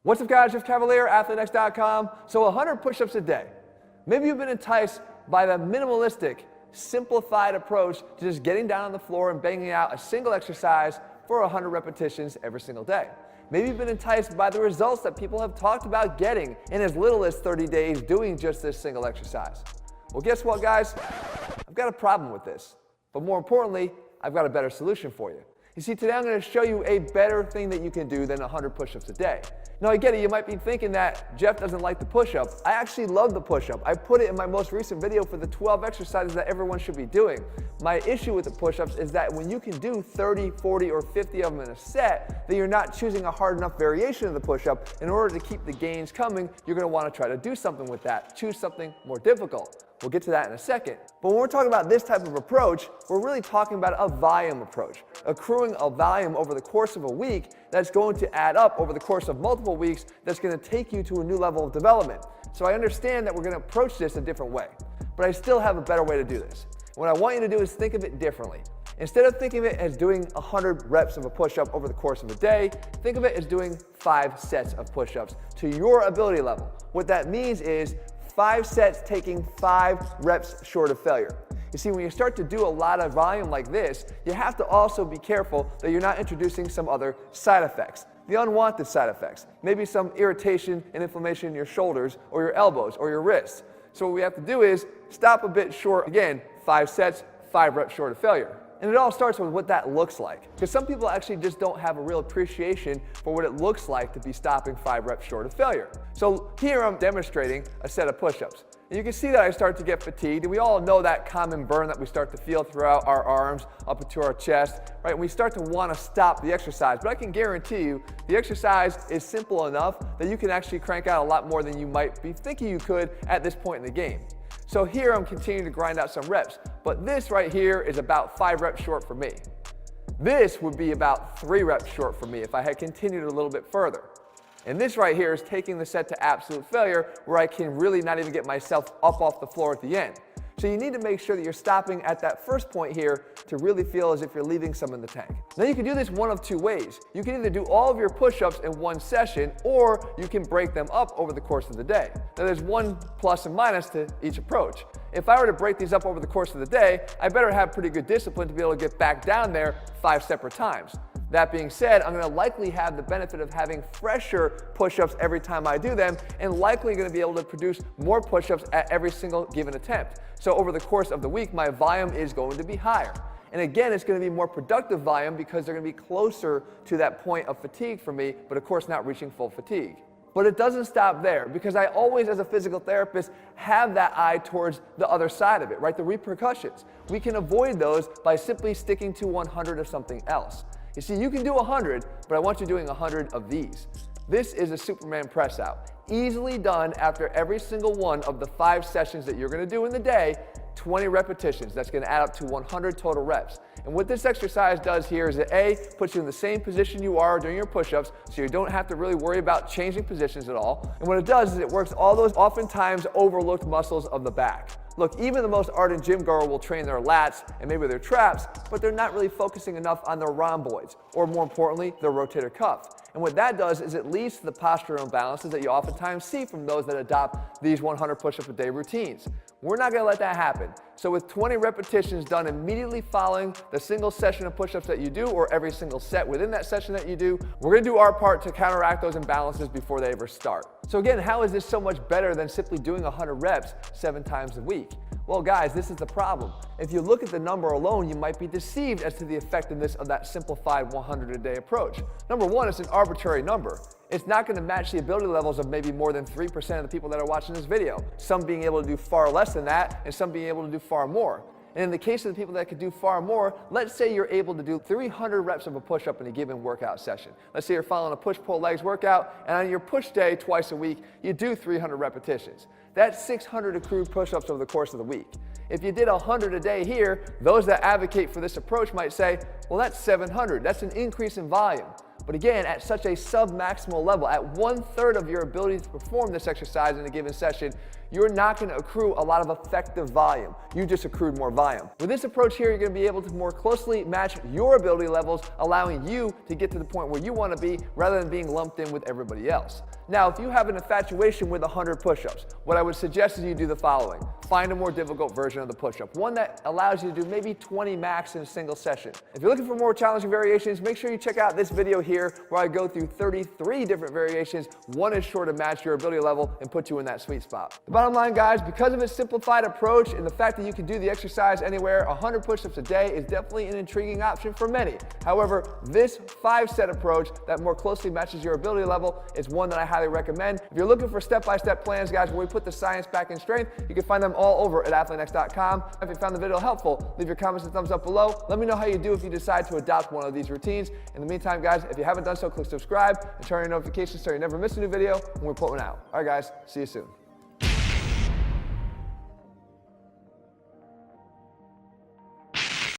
What's up guys, Jeff Cavalier, ATHLEAN-X.com. So 100 push-ups a day. Maybe you've been enticed by the minimalistic, simplified approach to just getting down on the floor and banging out a single exercise for 100 repetitions every single day. Maybe you've been enticed by the results that people have talked about getting in as little as 30 days doing just this single exercise. Well, guess what guys? I've got a problem with this. But more importantly, I've got a better solution for you. You see, today I'm going to show you a better thing that you can do than 100 push-ups a day. Now I get it, you might be thinking that Jeff doesn't like the push-up. I actually love the push-up. I put it in my most recent video for the 12 exercises that everyone should be doing. My issue with the push-ups is that when you can do 30, 40, or 50 of them in a set, then you're not choosing a hard enough variation of the push-up. In order to keep the gains coming, you're going to want to try to do something with that. Choose something more difficult. We'll get to that in a second. But when we're talking about this type of approach, we're really talking about a volume approach. Accruing a volume over the course of a week that's going to add up over the course of multiple weeks that's going to take you to a new level of development. So I understand that we're going to approach this a different way, but I still have a better way to do this. What I want you to do is think of it differently. Instead of thinking of it as doing 100 reps of a push-up over the course of a day, think of it as doing 5 sets of push-ups to your ability level. What that means is 5 sets taking 5 reps short of failure. You see, when you start to do a lot of volume like this, you have to also be careful that you're not introducing some other side effects. The unwanted side effects. Maybe some irritation and inflammation in your shoulders or your elbows or your wrists. So what we have to do is stop a bit short. Again, 5 sets, 5 reps short of failure. And it all starts with what that looks like. Because some people actually just don't have a real appreciation for what it looks like to be stopping 5 reps short of failure. So here I'm demonstrating a set of push-ups. And you can see that I start to get fatigued, and we all know that common burn that we start to feel throughout our arms, up into our chest, right? And we start to want to stop the exercise. But I can guarantee you, the exercise is simple enough that you can actually crank out a lot more than you might be thinking you could at this point in the game. So here I'm continuing to grind out some reps, but this right here is about 5 reps short for me. This would be about 3 reps short for me if I had continued a little bit further. And this right here is taking the set to absolute failure where I can really not even get myself up off the floor at the end. So you need to make sure that you're stopping at that first point here to really feel as if you're leaving some in the tank. Now you can do this one of 2 ways. You can either do all of your push-ups in one session, or you can break them up over the course of the day. Now there's one plus and minus to each approach. If I were to break these up over the course of the day, I better have pretty good discipline to be able to get back down there 5 separate times. That being said, I'm going to likely have the benefit of having fresher push-ups every time I do them, and likely going to be able to produce more push-ups at every single given attempt. So over the course of the week, my volume is going to be higher. And again, it's going to be more productive volume because they're going to be closer to that point of fatigue for me, but of course not reaching full fatigue. But it doesn't stop there, because I always, as a physical therapist, have that eye towards the other side of it, right? The repercussions. We can avoid those by simply sticking to 100 of something else. You see, you can do 100, but I want you doing 100 of these. This is a Superman press out. Easily done after every single one of the 5 sessions that you're going to do in the day, 20 repetitions. That's going to add up to 100 total reps. And what this exercise does here is it A, puts you in the same position you are during your push-ups, so you don't have to really worry about changing positions at all. And what it does is it works all those oftentimes overlooked muscles of the back. Look, even the most ardent gym goer will train their lats and maybe their traps, but they're not really focusing enough on their rhomboids, or more importantly, their rotator cuff. And what that does is it leads to the postural imbalances that you oftentimes see from those that adopt these 100 push-up a day routines. We're not going to let that happen. So with 20 repetitions done immediately following the single session of push-ups that you do, or every single set within that session that you do, we're going to do our part to counteract those imbalances before they ever start. So again, how is this so much better than simply doing 100 reps 7 times a week? Well guys, this is the problem. If you look at the number alone, you might be deceived as to the effectiveness of that simplified 100 a day approach. Number one, it's an arbitrary number. It's not going to match the ability levels of maybe more than 3% of the people that are watching this video. Some being able to do far less than that, and some being able to do far more. And in the case of the people that could do far more, let's say you're able to do 300 reps of a push-up in a given workout session. Let's say you're following a push-pull legs workout, and on your push day twice a week, you do 300 repetitions. That's 600 accrued push-ups over the course of the week. If you did 100 a day here, those that advocate for this approach might say, well, that's 700. That's an increase in volume. But again, at such a sub-maximal level, at 1/3 of your ability to perform this exercise in a given session, you're not going to accrue a lot of effective volume. You just accrued more volume. With this approach here, you're going to be able to more closely match your ability levels, allowing you to get to the point where you want to be rather than being lumped in with everybody else. Now, if you have an infatuation with 100 push-ups, what I would suggest is you do the following. Find a more difficult version of the push-up, one that allows you to do maybe 20 max in a single session. If you're looking for more challenging variations, make sure you check out this video here where I go through 33 different variations. One is sure to match your ability level and put you in that sweet spot. The bottom line, guys, because of its simplified approach and the fact that you can do the exercise anywhere, 100 push-ups a day is definitely an intriguing option for many. However, this 5-set approach that more closely matches your ability level is one that I highly recommend. If you're looking for step-by-step plans, guys, where we put the science back in strength, you can find them all over at ATHLEAN-X.com. If you found the video helpful, leave your comments and thumbs up below. Let me know how you do if you decide to adopt one of these routines. In the meantime, guys, if you haven't done so, click subscribe and turn on your notifications so you never miss a new video when we put one out. All right, guys, see you soon.